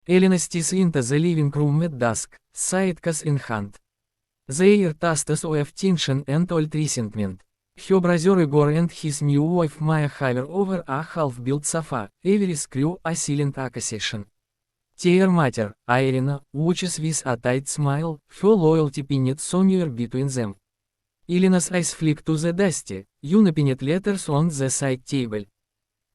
Elena stis into the living room at dusk, sidekas in hand. There tastes of tension and old resentment. Her brother Igor and his new wife Maya hover over a half-built sofa, every screw a silent accusation. Their mother, Irina, watches with a tight smile, her loyalty pinned somewhere between them. Elena's eyes flick to the dusty, unpinned letters on the side table.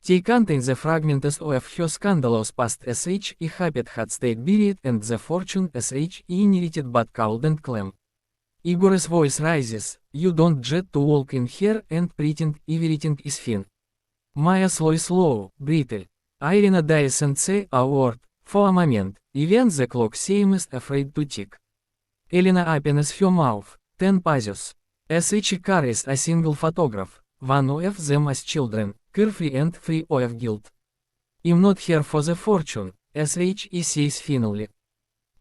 They contain the fragments of her scandalous past sh a habit had stayed buried and the fortune sh inherited but cold and calm. Igor's voice rises, you don't jet to walk in here and pretend everything is fine. Maya slow, brittle. Irina doesn't say a word, for a moment, even the clock seems afraid to tick. Elena opens her mouth, 10 pauses. Sh carries a single photograph, one of them as children, carefree and free of guilt. I'm not here for the fortune, sh says finally.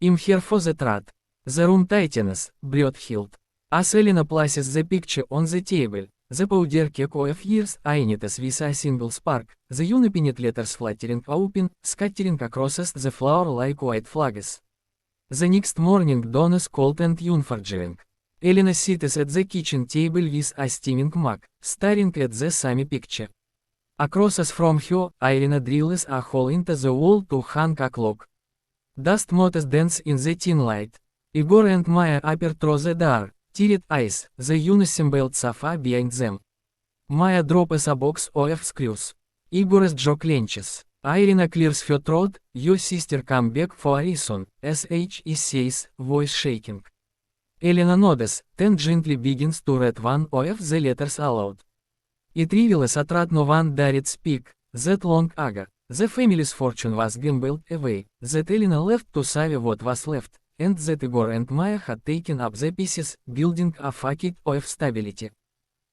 I'm here for the truth. The room tightens, breath held. As Elena places the picture on the table, the powder cake of years ignites with a single spark, the unpinned letters fluttering open, scattering across the floor like white flags. The next morning dawn is cold and unforgiving. Elena sits at the kitchen table with a steaming mug, staring at the same picture. Across from her, Irina drills a hole into the wall to hang a clock. Dust motes dance in the tin light. Igor and Maya appear through the door, teared eyes, the unassembled sofa behind them. Maya drops a box of screws. Igor's jaw clenches. Irina clears her throat, your sister come back for a reason, sh says, voice shaking. Elena nods, then gently begins to read one of the letters aloud. It reveals a truth no one dared speak, that long ago, the family's fortune was gambled away, that Elena left to save what was left, and that Igor and Maya had taken up the pieces, building a facade of stability.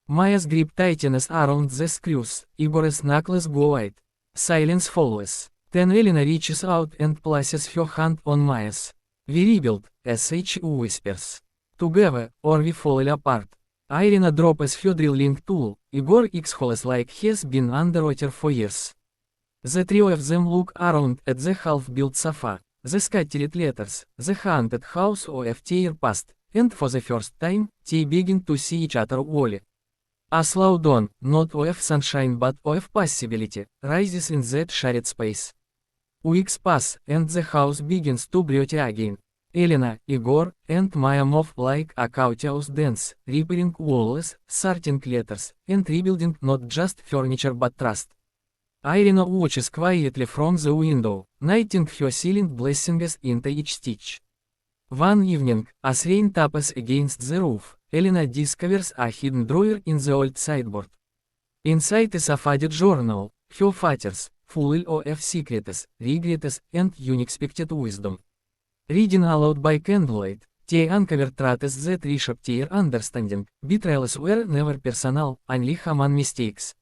Maya's grip tightens around the screws, Igor's knuckles go white. Silence follows. Then Elena reaches out and places her hand on Maya's. We rebuild, sh whispers. Together, or we fall apart. Irina drops her drilling tool, Igor exhales like he's been underwater for years. The three of them look around at the half-built sofa, the scattered letters, the haunted house of their past, and for the first time, they begin to see each other wholly. A slow dawn, not of sunshine but of possibility, rises in that shared space. Weeks pass, and the house begins to breathe again. Elena, Igor, and Maya move like a courteous dance, repairing walls, sorting letters, and rebuilding not just furniture but trust. Irina watches quietly from the window, knitting her silent blessings into each stitch. One evening, as rain taps against the roof, Elena discovers a hidden drawer in the old sideboard. Inside is a faded journal, her father's, full of secrets, regrets, and unexpected wisdom. Reading aloud by candlelight, they uncover truths that reshape their understanding. Betrayals were never personal, only human mistakes.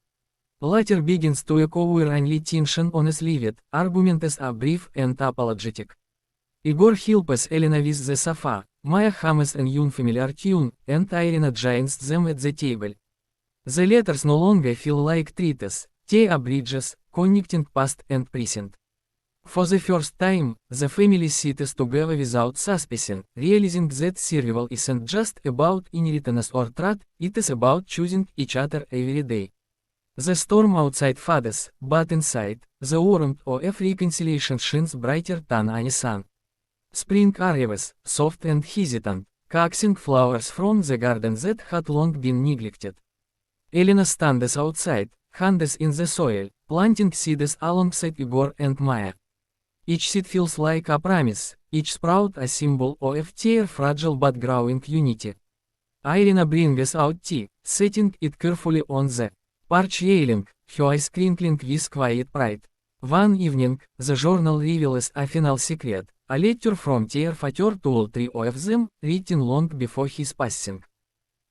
Later begins to echo where only tension honestly lived, arguments are brief and apologetic. Igor helps Elena with the sofa, Maya hums an unfamiliar tune, and Irina joins them at the table. The letters no longer feel like treaties, they are bridges, connecting past and present. For the first time, the family sits together without suspicion, realizing that survival isn't just about inheritance or truth, it is about choosing each other every day. The storm outside fades, but inside, the warmth of reconciliation shines brighter than any sun. Spring arrives, soft and hesitant, coaxing flowers from the garden that had long been neglected. Elena stands outside, hands in the soil, planting seeds alongside Igor and Maya. Each seed feels like a promise, each sprout a symbol of their fragile but growing unity. Irina brings out tea, setting it carefully on the porch railing, her eyes crinkling with quiet pride. One evening, the journal reveals a final secret, a letter from their father to all three of them, written long before his passing.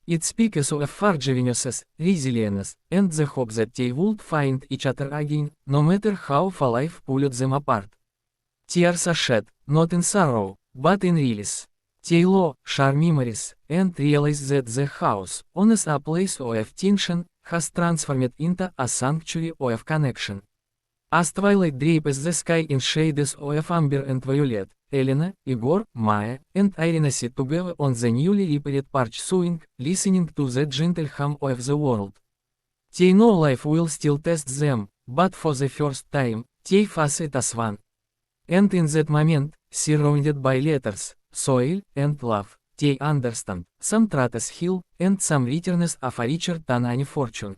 It speaks of forgiveness, resilience, and the hope that they would find each other again, no matter how far life pulled them apart. Tears are shed, not in sorrow, but in release. They share memories, and realize that the house, once a place of tension, has transformed into a sanctuary of connection. As twilight drapes the sky in shades of amber and violet, Elena, Igor, Maya, and Irina sit together on the newly repaired porch sewing, listening to the gentle hum of the world. They know life will still test them, but for the first time, they face it as one. And in that moment, surrounded by letters, soil, and love, they understand, some traces heal, and some returns of a richer than any fortune.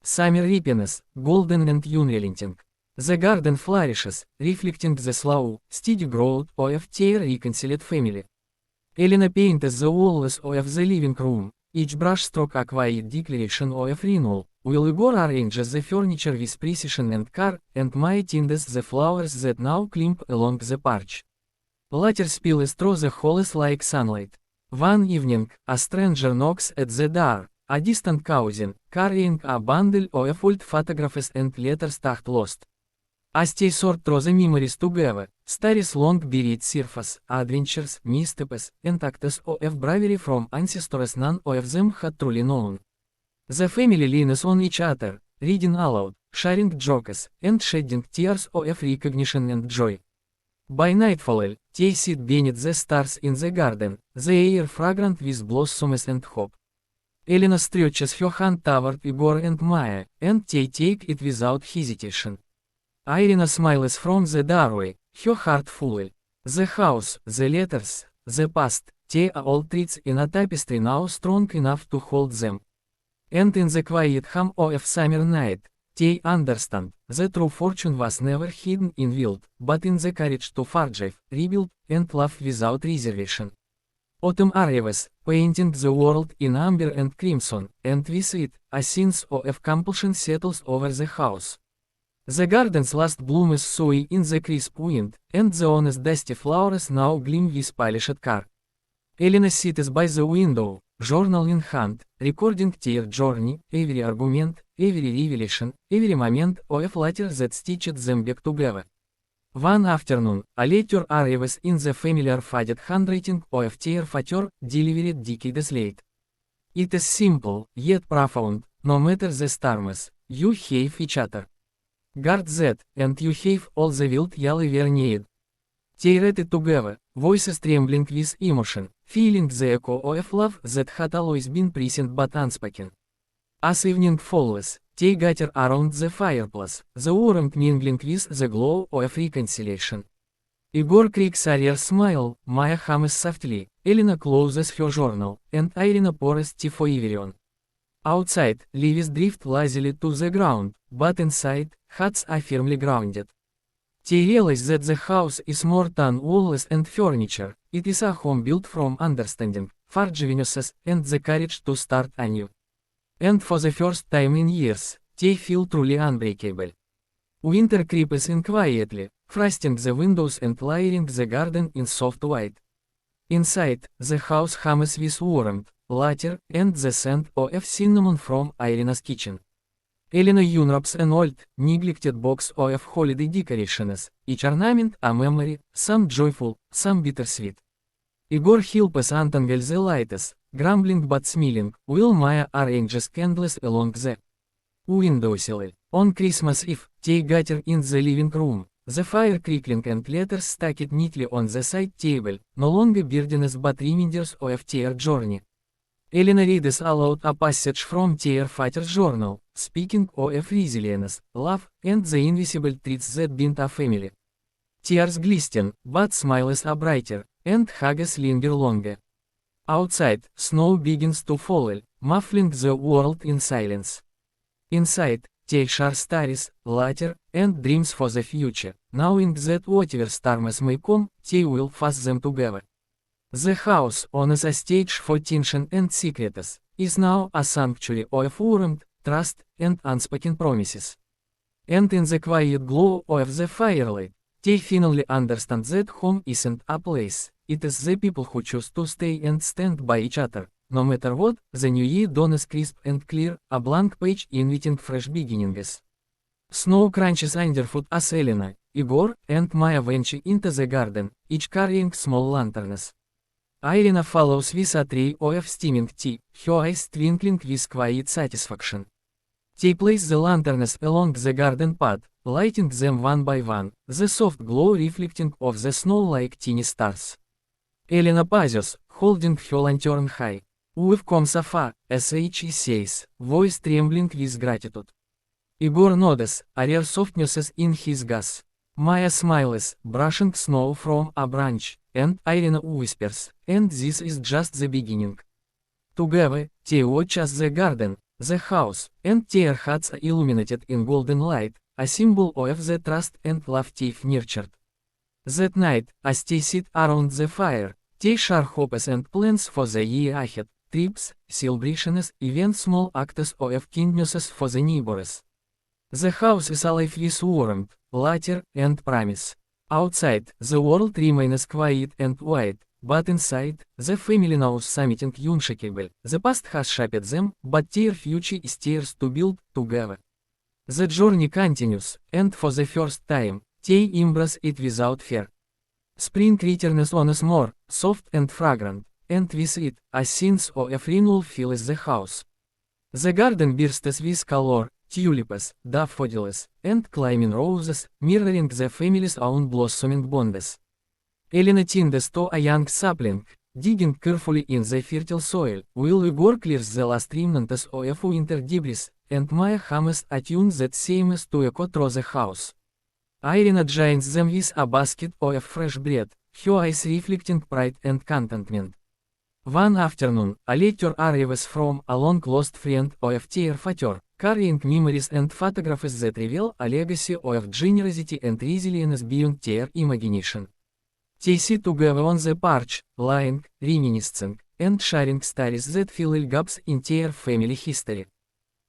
Summer ripeness, golden and unrelenting. The garden flourishes, reflecting the slow, steady growth of their reconciled family. Elena painted the walls of the living room, each brushstroke a quiet declaration of renewal, while Igor arranges the furniture with precision and care, and Maya tends the flowers that now climb along the porch. Latter spills through the halls like sunlight. One evening, a stranger knocks at the door, a distant cousin, carrying a bundle of old photographs and letters tucked lost. As they sort through the memories together, stories long buried surface, adventures, missteps, and acts of bravery from ancestors none of them had truly known. The family leans on each other, reading aloud, sharing jokes, and shedding tears of recognition and joy. By nightfall, they sit beneath the stars in the garden, the air fragrant with blossoms and hope. Elena stretches her hand toward Igor and Maya, and they take it without hesitation. Irina smiles from the doorway, her heart full. The house, the letters, the past, they are all threads in a tapestry now strong enough to hold them. And in the quiet hum of summer night, they understand, the true fortune was never hidden in wealth, but in the courage to forgive, rebuild, and love without reservation. Autumn arrives, painting the world in amber and crimson, and with it, a sense of compulsion settles over the house. The garden's last blooms sway in the crisp wind, and the honest dusty flowers now gleam with polished care. Elena sits by the window, journal in hand, recording their journey, every argument, every revelation, every moment of letter that stitched them back together. One afternoon, a letter arrives in the familiar faded handwriting of their father, delivered decades late. It is simple, yet profound, no matter the storms, you have each other. Guard that, and you have all the world you ever need. They read it together, voices trembling with emotion, feeling the echo of love that had always been present but unspoken. As evening falls, they gather around the fireplace, the warmth mingling with the glow of reconciliation. Igor cracks a rare smile, Maya hums softly, Elena closes her journal, and Irina pours tea for everyone. Outside, leaves drift lazily to the ground, but inside, hearts are firmly grounded. They realize that the house is more than walls and furniture, it is a home built from understanding, forgiveness, and the courage to start anew. And for the first time in years, they feel truly unbreakable. Winter creeps in quietly, frosting the windows and layering the garden in soft white. Inside, the house hums with warmth, laughter, and the scent of cinnamon from Irina's kitchen. Elena unwraps an old, neglected box of holiday decorations, each ornament a memory, some joyful, some bittersweet. Igor helps untangle the lights, grumbling but smiling, while Maya arranges candles along the windowsill. On Christmas Eve, they gather in the living room, the fire crackling and letters stacked neatly on the side table, no longer burdens but reminders of their journey. Elena reads aloud a passage from their father's journal, speaking of resilience, love, and the invisible threads that bind a family. Tears glisten, but smiles are brighter, and hugs linger longer. Outside, snow begins to fall, muffling the world in silence. Inside, they share stories, laughter, and dreams for the future, knowing that whatever storms may come, they will face them together. The house, on as a stage for tension and secrets, is now a sanctuary of warmth, trust, and unspoken promises. And in the quiet glow of the firelight, they finally understand that home isn't a place, it is the people who choose to stay and stand by each other. No matter what, the new year dawns crisp and clear, a blank page inviting fresh beginnings. Snow crunches underfoot as Elena, Igor, and Maya venture into the garden, each carrying small lanterns. Irina follows with a tray of steaming tea, her eyes twinkling with quiet satisfaction. They place the lanterns along the garden path, lighting them one by one, the soft glow reflecting off the snow like tiny stars. Elena pauses, holding her lantern high. We've come so far, as he says, voice trembling with gratitude. Igor nods, a rare softness in his gaze. Maya smiles, brushing snow from a branch, and Irina whispers, and this is just the beginning. Together, they watch as the garden, the house, and their hearts are illuminated in golden light, a symbol of the trust and love they've nurtured. That night, as they sit around the fire, they share hopes and plans for the year ahead, trips, celebrations, even small acts of kindness for the neighbors. The house is alive with warmth, laughter, and promise. Outside, the world remains quiet and white, but inside, the family knows something unshakable. The past has shaped them, but their future is theirs to build together. The journey continues, and for the first time, they embrace it without fear. Spring returns once more, soft and fragrant, and with it, a sense of renewal fills the house. The garden bursts with color, tulips, daffodils, and climbing roses, mirroring the family's own blossoming bonds. Elena tends to a young sapling, digging carefully in the fertile soil, while Igor clears the last remnants of winter debris, and Maya hums a tune that seems to echo through the house. Irina joins them with a basket of fresh bread, her eyes reflecting pride and contentment. One afternoon, a letter arrives from a long-lost friend of their father, carrying memories and photographs that reveal a legacy of generosity and resilience beyond their imagination. They sit together on the porch, lying, reminiscing, and sharing stories that fill gaps in their family history.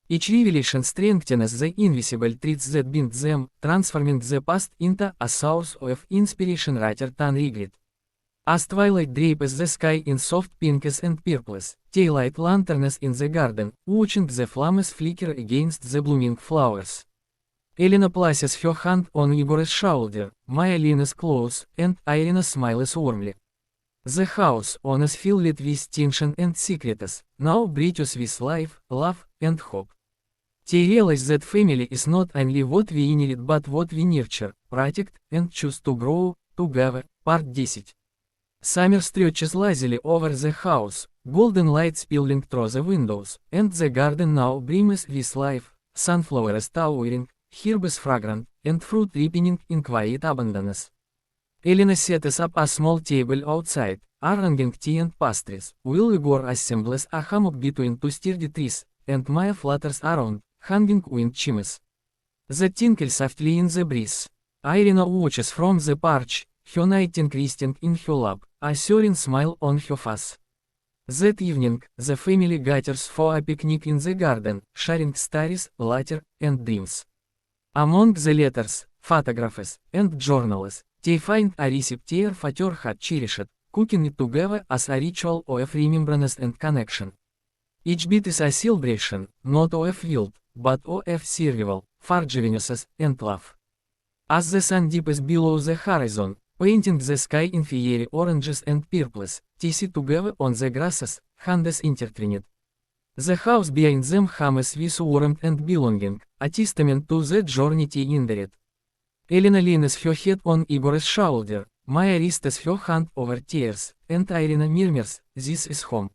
Each revelation strengthens the invisible threads that bind them, transforming the past into a source of inspiration rather than regret. As twilight drapes the sky in soft pinks and purples, they light lanterns in the garden, watching the flames flicker against the blooming flowers. Elena places her hand on Igor's shoulder, Maya leans close, and Irina smiles warmly. The house, once filled with tension and secrets, now breathes with life, love, and hope. They realize that family is not only what we inherit but what we nurture, protect, and choose to grow together. Part 10. Summer stretches lazily over the house, golden light spilling through the windows, and the garden now brims with life, sunflowers towering, herbs fragrant, and fruit ripening in quiet abundance. Elena sets up a small table outside, arranging tea and pastries, while Igor assembles a hammock between two sturdy trees, and Maya flutters around, hanging wind chimes. The tinkle softly in the breeze. Irina watches from the porch, her knitting resting in her lap, a serene smile on her face. That evening, the family gathers for a picnic in the garden, sharing stories, laughter, and dreams. Among the letters, photographs, and journals, they find a recipe their father had cherished, cooking it together as a ritual of remembrance and connection. Each bit is a celebration, not of wealth, but of survival, forgiveness, and love. As the sun dips below the horizon, painting the sky in fiery oranges and purples, they sit together on the grasses, hands intertwined. The house behind them hums with warmth and belonging, a testament to the journey they endured. Elena leans her head on Igor's shoulder, Maya rests her hand over tears, and Irina murmurs, "This is home."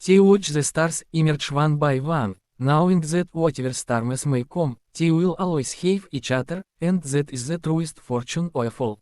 They watch the stars emerge one by one, knowing that whatever storms may come, they will always have each other, and that is the truest fortune of all.